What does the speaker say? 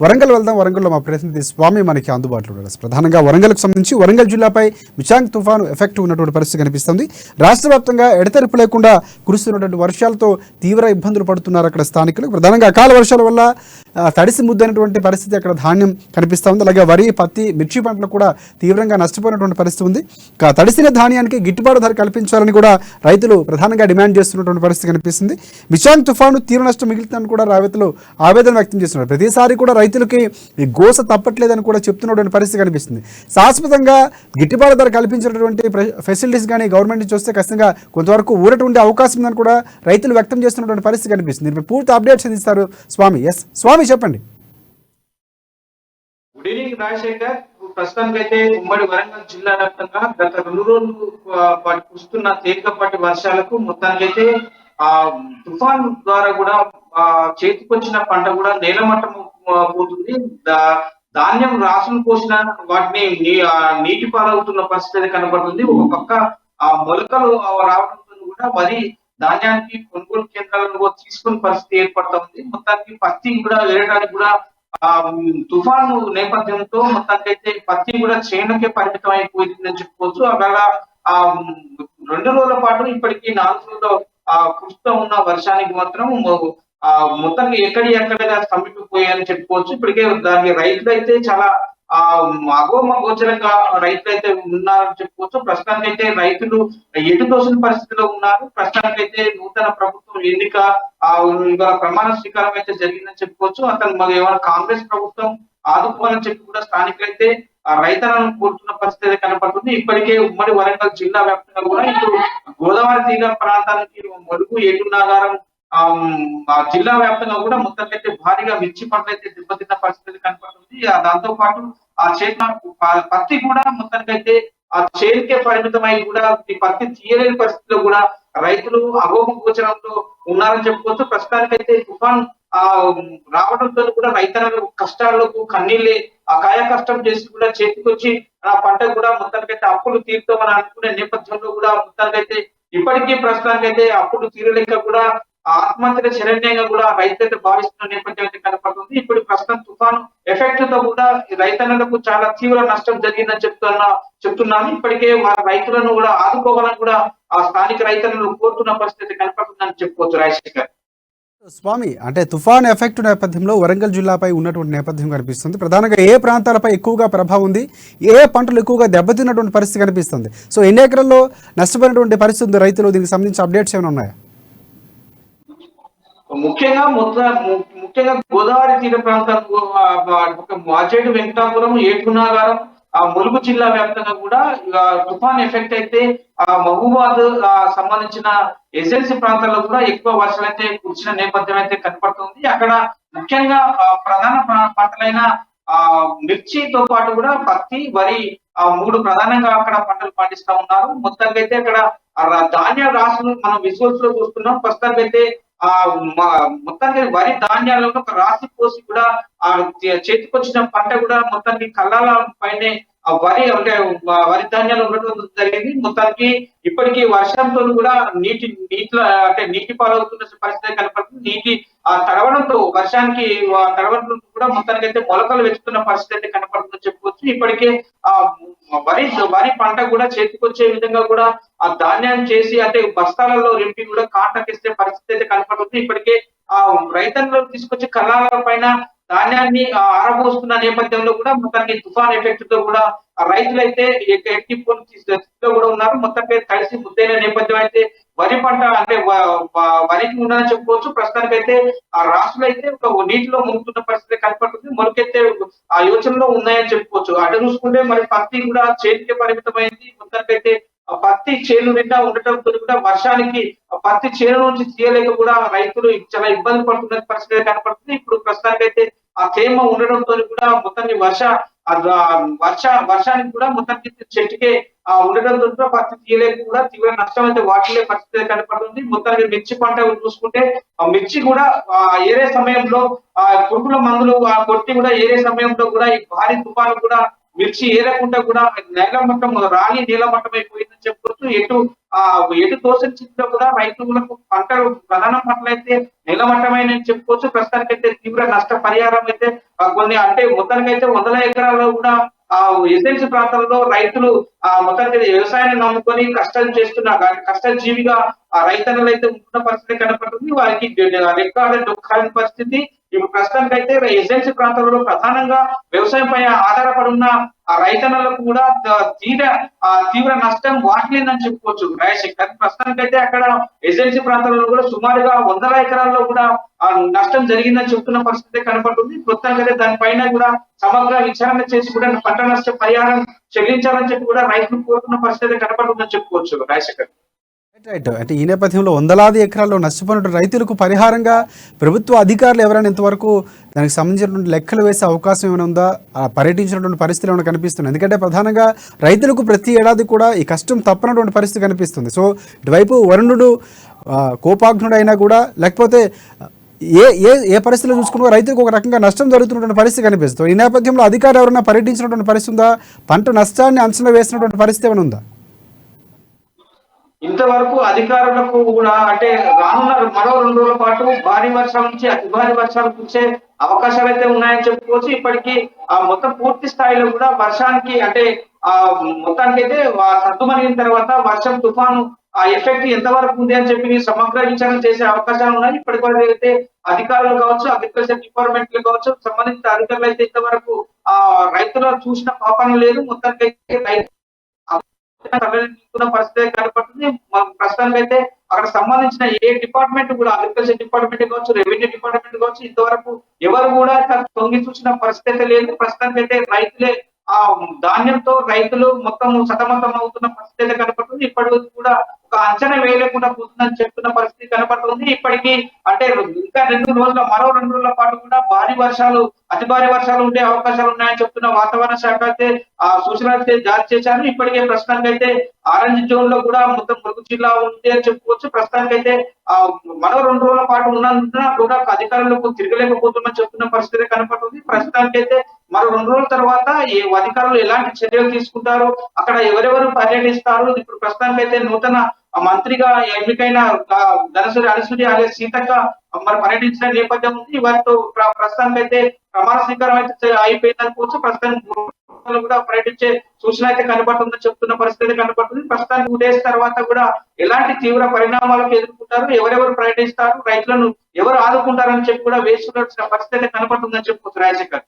వరంగల్ వెళ్దాం. వరంగల్లో మా ప్రతినిధి స్వామి మనకి అందుబాటులో ఉన్నారు. ప్రధానంగా వరంగల్కు సంబంధించి వరంగల్ జిల్లాపై మిచాంగ్ తుఫాను ఎఫెక్ట్ ఉన్నటువంటి పరిస్థితి కనిపిస్తుంది. రాష్ట్ర వ్యాప్తంగా ఎడతెరిపి లేకుండా కురుస్తున్నటువంటి వర్షాలతో తీవ్ర ఇబ్బందులు పడుతున్నారు అక్కడ స్థానికులు. ప్రధానంగా అకాల వర్షాల వల్ల తడిసి ముద్దైనటువంటి పరిస్థితి అక్కడ ధాన్యం కనిపిస్తూ ఉంది. అలాగే వరి, పత్తి, మిర్చి పంటలు కూడా తీవ్రంగా నష్టపోయినటువంటి పరిస్థితి ఉంది. తడిసిన ధాన్యానికి గిట్టుబాటు ధర కల్పించాలని కూడా రైతులు ప్రధానంగా డిమాండ్ చేస్తున్నటువంటి పరిస్థితి కనిపిస్తుంది. మిచాంగ్ తుఫాను తీవ్ర నష్టం మిగులుతుందని కూడా రైతులు ఆవేదన వ్యక్తం చేస్తున్నారు. ప్రతిసారి కూడా రైతులకి ఈ గోస తప్పట్లేదని కూడా చెప్తున్నటువంటి పరిస్థితి కనిపిస్తుంది. శాశ్వతంగా గిట్టుబాటు ధర కల్పించినటువంటి ఫెసిలిటీస్ కానీ గవర్నమెంట్ నుంచి వస్తే ఖచ్చితంగా కొంతవరకు ఊరట ఉండే అవకాశం ఉందని కూడా రైతులు వ్యక్తం చేస్తున్నటువంటి పరిస్థితి కనిపిస్తుంది. దీనిపై పూర్తి అప్డేట్స్ అందిస్తారు స్వామి. స్వామి చెప్పండి. Good evening Rajasekhar. ప్రస్తుతానికైతే ఉమ్మడి వరంగల్ జిల్లా వ్యాప్తంగా గత 2 రోజులు పాటు కురుస్తున్న తేలికపాటి వర్షాలకు మొత్తానికైతే తుఫాన్ ద్వారా కూడా చేతికొచ్చిన పంట కూడా నేలమట్టం పోతుంది. ధాన్యం రాసులు పోసిన వాటిని నీటి పాలవుతున్న పరిస్థితి కనబడుతుంది. ఒక పక్క మొలకలు రావడంతో కూడా వరి ధాన్యానికి కొనుగోలు కేంద్రాలను తీసుకునే పరిస్థితి ఏర్పడుతుంది. మొత్తానికి పత్తి కూడా వేయడానికి కూడా తుఫాను నేపథ్యంతో మొత్తానికైతే పత్తి కూడా చేనుకే పరిమితం అయిపోయిందని చెప్పుకోవచ్చు. అలా 2 రోజుల పాటు ఇప్పటికీ 4 రోజులు కురుస్తూ ఉన్న వర్షానికి మాత్రం మొత్తానికి ఎక్కడగా స్తంభించిపోయాయని చెప్పుకోవచ్చు. ఇప్పటికే దానికి రైతులు అయితే చాలా అగోచరంగా రైతులు అయితే ఉన్నారని చెప్పుకోవచ్చు. ప్రస్తుతానికైతే రైతులు ఎటు తోసిన పరిస్థితిలో ఉన్నారు. ప్రస్తుతానికైతే నూతన ప్రభుత్వం ఎన్నిక ఇవాళ ప్రమాణ స్వీకారం అయితే జరిగిందని చెప్పుకోవచ్చు. అతను ఏమైనా కాంగ్రెస్ ప్రభుత్వం ఆదుకోవాలని చెప్పి కూడా స్థానికులైతే రైతులను కోరుతున్న పరిస్థితి కనపడుతుంది. ఇప్పటికే ఉమ్మడి వరంగల్ జిల్లా వ్యాప్తంగా కూడా ఇప్పుడు గోదావరి తీర ప్రాంతానికి ములుగు, ఏటునాగారం జిల్లా వ్యాప్తంగా కూడా మొత్తానికైతే భారీగా మిర్చి పంటలు అయితే దెబ్బతిన్న పరిస్థితి కనపడుతుంది. దాంతో పాటు పత్తి కూడా మొత్తానికైతే చేతికే పరిమితమై కూడా ఈ పత్తి తీయలేని పరిస్థితిలో కూడా రైతులు అగోచరంలో ఉన్నారని చెప్పుకోవచ్చు. ప్రస్తుతానికైతే తుఫాన్ రావడంతో కూడా రైతులకు కష్టాలకు కన్నీళ్ళే కాయ కష్టం చేసి కూడా చేతికొచ్చి పంట కూడా మొత్తానికైతే అప్పులు తీరుతామని అనుకునే నేపథ్యంలో కూడా మొత్తానికైతే ఇప్పటికీ ప్రస్తుతానికైతే అప్పులు తీరలేక కూడా ఆత్మహత్య శరణ్యంగా కూడా రైతులైతే భావిస్తున్న నేపథ్యం అయితే కనపడుతుంది. ఇప్పుడు ప్రస్తుతం తుఫాను ఎఫెక్ట్ తో కూడా రైతన్నలకు చాలా తీవ్ర నష్టం జరిగిందని చెప్తున్నాను. ఇప్పటికే రైతులను కూడా ఆదుకోవాలని కూడా స్థానిక రైతులను కోరుతున్న పరిస్థితి కనపడుతుందని చెప్పుకోవచ్చు రాజశేఖర్. స్వామి, అంటే తుఫాన్ ఎఫెక్ట్ నేపథ్యంలో వరంగల్ జిల్లాపై ఉన్నటువంటి నేపథ్యం కనిపిస్తుంది. ప్రధానంగా ఏ ప్రాంతాలపై ఎక్కువగా ప్రభావం ఉంది, ఏ పంటలు ఎక్కువగా దెబ్బతిన్నటువంటి పరిస్థితి కనిపిస్తుంది? సో ఎన్ని ఎకరాల్లో నష్టపోయినటువంటి పరిస్థితి ఉంది రైతులు? దీనికి సంబంధించి అప్డేట్స్ ఏమైనా ఉన్నాయా? ముఖ్యంగా గోదావరి తీర ప్రాంతం వాజేడు, వెంకటాపురం, ఏటునాగారం, ములుగు జిల్లా వ్యాప్తంగా కూడా తుఫాన్ ఎఫెక్ట్ అయితే మహబూబాద్ సంబంధించిన ఎస్ఎల్సి ప్రాంతాల్లో కూడా ఎక్కువ వర్షాలు అయితే కురిసిన నేపథ్యం అయితే కనపడుతుంది. అక్కడ ముఖ్యంగా ప్రధాన పంటలైన మిర్చితో పాటు కూడా పత్తి, వరి 3 ప్రధానంగా అక్కడ పంటలు పండిస్తా ఉన్నారు. మొత్తానికి అయితే అక్కడ ధాన్య రాసులు మనం విజువల్స్ లో చూస్తున్నాం. ప్రస్తుతానికి అయితే మొత్తానికి వరి ధాన్యాలలో ఒక రాశి పోసి కూడా చేతికొచ్చిన పంట కూడా మొత్తానికి కళ్ళాల పైనే వరి ధాన్యాలు ఉండటం జరిగింది. మొత్తానికి ఇప్పటికీ వర్షంతో కూడా నీటి పాలవుతున్న పరిస్థితి కనపడుతుంది. నీటి తడవడంతో వర్షానికి తడవడంతో కూడా మొత్తానికి అయితే మొలకలు వెతుకుతున్న పరిస్థితి అయితే కనపడుతుందని చెప్పుకోవచ్చు. ఇప్పటికే వరి పంట కూడా చేతికొచ్చే విధంగా కూడా ధాన్యాన్ని చేసి అంటే బస్తాలలో నింపి కూడా కాంటకిస్తే పరిస్థితి అయితే కనపడుతుంది. ఇప్పటికే రైతులను తీసుకొచ్చి కళ్ళాల పైన ధాన్యాన్ని ఆరబోస్తున్న నేపథ్యంలో కూడా మొత్తానికి తుఫాన్ ఎఫెక్ట్ తో కూడా రైతులైతే ఎక్కిపోయిన స్థితిలో కూడా ఉన్నారు. మొత్తానికి కలిసి ముద్దైన నేపథ్యం అయితే వరి పంట అంటే వరికి ఉన్నదని చెప్పుకోవచ్చు. ప్రస్తుతానికైతే రాష్ట్రాలు అయితే ఒక నీటిలో మునుగుతున్న పరిస్థితి కనపడుతుంది. మొలకెత్తే యోచనలో ఉన్నాయని చెప్పుకోవచ్చు. అటు చూసుకుంటే మరి పత్తి కూడా చేతికే పరిమితమైంది. మొత్తానికైతే పత్తి చేను నిండా ఉండటంతో కూడా వర్షానికి పత్తి చేను నుంచి తీయలేక కూడా రైతులు చాలా ఇబ్బంది పడుతున్న పరిస్థితి కనపడుతుంది. ఇప్పుడు ప్రస్తుతానికైతే ఆ తేమ ఉండడంతో కూడా మొత్తాన్ని వర్షానికి కూడా మొత్తానికి చెట్టుకే ఉండడంతో కూడా పత్తి తీయలేక కూడా తీవ్ర నష్టం అయితే వాటిల్లే పరిస్థితి కనపడుతుంది. మొత్తానికి మిర్చి పంట చూసుకుంటే మిర్చి కూడా ఏరే సమయంలో పురుగుల మందులు కొట్టి కూడా ఏరే సమయంలో కూడా ఈ భారీ తుఫాను కూడా మిర్చి ఏరకుండా కూడా నేలమట్టం రాలి నీలమట్టం అయిపోయిందని చెప్పుకోవచ్చు. ఎటు తోసిన స్థితిలో కూడా రైతులకు పంటలు ప్రధాన పంటలు అయితే నీలమట్టమైన చెప్పుకోవచ్చు. ప్రస్తుతానికైతే తీవ్ర నష్ట పరిహారం అయితే కొన్ని అంటే మొత్తానికైతే వందల ఎకరాల్లో కూడా ఎస్ఎల్సి ప్రాంతాల్లో రైతులు మొత్తానికి వ్యవసాయాన్ని నమ్ముకొని కష్టాలు చేస్తున్న కష్టజీవిగా ఆ రైతన్నలు అయితే ఉంటున్న పరిస్థితి కనపడుతుంది. వారికి రెక్కాడ డొక్కాలని పరిస్థితి. ఇప్పుడు ప్రస్తుతానికైతే ఎస్ఎల్సి ప్రాంతాలలో ప్రధానంగా వ్యవసాయం పై ఆధారపడి ఉన్న ఆ రైతన్నలకు కూడా తీవ్ర నష్టం వాటిల్లిందని చెప్పుకోవచ్చు రాజశేఖర్. ప్రస్తుతానికైతే అక్కడ ఎస్ఎల్సి ప్రాంతాలలో కూడా సుమారుగా వందల ఎకరాల్లో కూడా నష్టం జరిగిందని చెప్తున్న పరిస్థితి కనపడుతుంది. ప్రస్తుతానికైతే దానిపైన కూడా సమగ్ర విచారణ చేసి కూడా పంట నష్ట పరిహారం చెల్లించాలని చెప్పి కూడా రైతులు కోరుతున్న పరిస్థితి కనపడుతుందని చెప్పుకోవచ్చు రాజశేఖర్. రైట్. అంటే ఈ నేపథ్యంలో వందలాది ఎకరాల్లో నష్టపోయిన రైతులకు పరిహారంగా ప్రభుత్వ అధికారులు ఎవరైనా ఇంతవరకు దానికి సంబంధించినటువంటి లెక్కలు వేసే అవకాశం ఏమైనా ఉందా? పర్యటించినటువంటి పరిస్థితులు ఏమైనా కనిపిస్తుంది? ఎందుకంటే ప్రధానంగా రైతులకు ప్రతి ఏడాది కూడా ఈ కష్టం తప్పనటువంటి పరిస్థితి కనిపిస్తుంది. సో ఇటువైపు వరుణుడు కోపాగ్నుడు అయినా కూడా లేకపోతే ఏ ఏ ఏ పరిస్థితులు చూసుకున్నా రైతులకు ఒక రకంగా నష్టం జరుగుతున్నటువంటి పరిస్థితి కనిపిస్తుంది. ఈ నేపథ్యంలో అధికారులు ఎవరైనా పర్యటించినటువంటి పరిస్థితి ఉందా? పంట నష్టాన్ని అంచనా వేసినటువంటి పరిస్థితి ఏమైనా ఉందా? ఇంతవరకు అధికారులకు కూడా అంటే రానున్న మరో 2 రోజుల పాటు భారీ వర్షాల నుంచి అతి భారీ వర్షాలు కురిసే అవకాశాలు అయితే ఉన్నాయని చెప్పుకోవచ్చు. ఇప్పటికీ మొత్తం పూర్తి స్థాయిలో కూడా వర్షానికి అంటే మొత్తానికి అయితే సద్దుమణిగిన తర్వాత వర్షం తుఫాను ఆ ఎఫెక్ట్ ఎంతవరకు ఉంది అని చెప్పి సమగ్ర విచారణ చేసే అవకాశాలు ఉన్నాయి. ఇప్పటి వరకు అయితే అధికారులు కావచ్చు, అగ్రికల్చర్ డిపార్ట్మెంట్లు కావచ్చు, సంబంధిత అధికారులు అయితే ఇంతవరకు రైతులు చూసిన పాపన లేదు. మొత్తానికి అయితే పరిస్థితి కనపడుతుంది. ప్రస్తుతానికి అయితే అక్కడ సంబంధించిన ఏ డిపార్ట్మెంట్ కూడా అగ్రికల్చర్ డిపార్ట్మెంట్ కావచ్చు, రెవెన్యూ డిపార్ట్మెంట్ కావచ్చు, ఇంతవరకు ఎవరు కూడా తొంగి చూసిన పరిస్థితి లేదు. ప్రస్తుతానికి అయితే రైతులే ధాన్యంతో రైతులు మొత్తం సతమతం అవుతున్న పరిస్థితి కనపడుతుంది. ఇప్పటి వరకు కూడా ఒక అంచనా వేయలేకుండా పోతుందని చెప్తున్న పరిస్థితి కనపడుతుంది. ఇప్పటికీ అంటే ఇంకా మరో 2 రోజుల పాటు కూడా భారీ వర్షాలు అతి భారీ వర్షాలు ఉండే అవకాశాలు ఉన్నాయని చెప్తున్న వాతావరణ శాఖ అయితే సూచనలు అయితే జారీ చేశారు. ఇప్పటికే ప్రస్తుతానికి అయితే ఆరెంజ్ జోన్ లో కూడా మొత్తం ములుగు జిల్లా ఉంది అని చెప్పుకోవచ్చు. ప్రస్తుతానికి అయితే మరో 2 రోజుల పాటు ఉన్నందున కూడా అధికారులకు తిరగలేకపోతున్నా చెప్తున్న పరిస్థితి కనపడుతుంది. ప్రస్తుతానికి అయితే మరో 2 రోజుల తర్వాత అధికారులు ఎలాంటి చర్యలు తీసుకుంటారు, అక్కడ ఎవరెవరు పర్యటిస్తారు, ఇప్పుడు ప్రస్తుతానికి అయితే నూతన మంత్రిగా ఎన్నికైన ధనసూరి అనసూయ అలియాస్ సీతక్క మరి పర్యటించిన నేపథ్యం ఉంది. వారితో ప్రస్తుతానికి అయితే ప్రమాణ స్వీకారం అయితే అయిపోయింది అనుకోవచ్చు. ప్రస్తుతానికి కూడా పర్యటించే సూచన అయితే కనబడుతుందని చెప్తున్న పరిస్థితి కనబడుతుంది. ప్రస్తుతానికి 2 డేస్ తర్వాత కూడా ఎలాంటి తీవ్ర పరిణామాలకు ఎదుర్కొంటారు, ఎవరెవరు పర్యటిస్తారు, రైతులను ఎవరు ఆదుకుంటారని చెప్పి కూడా వేసుకున్న పరిస్థితి కనబడుతుందని చెప్పుకోవచ్చు రాజశేఖర్.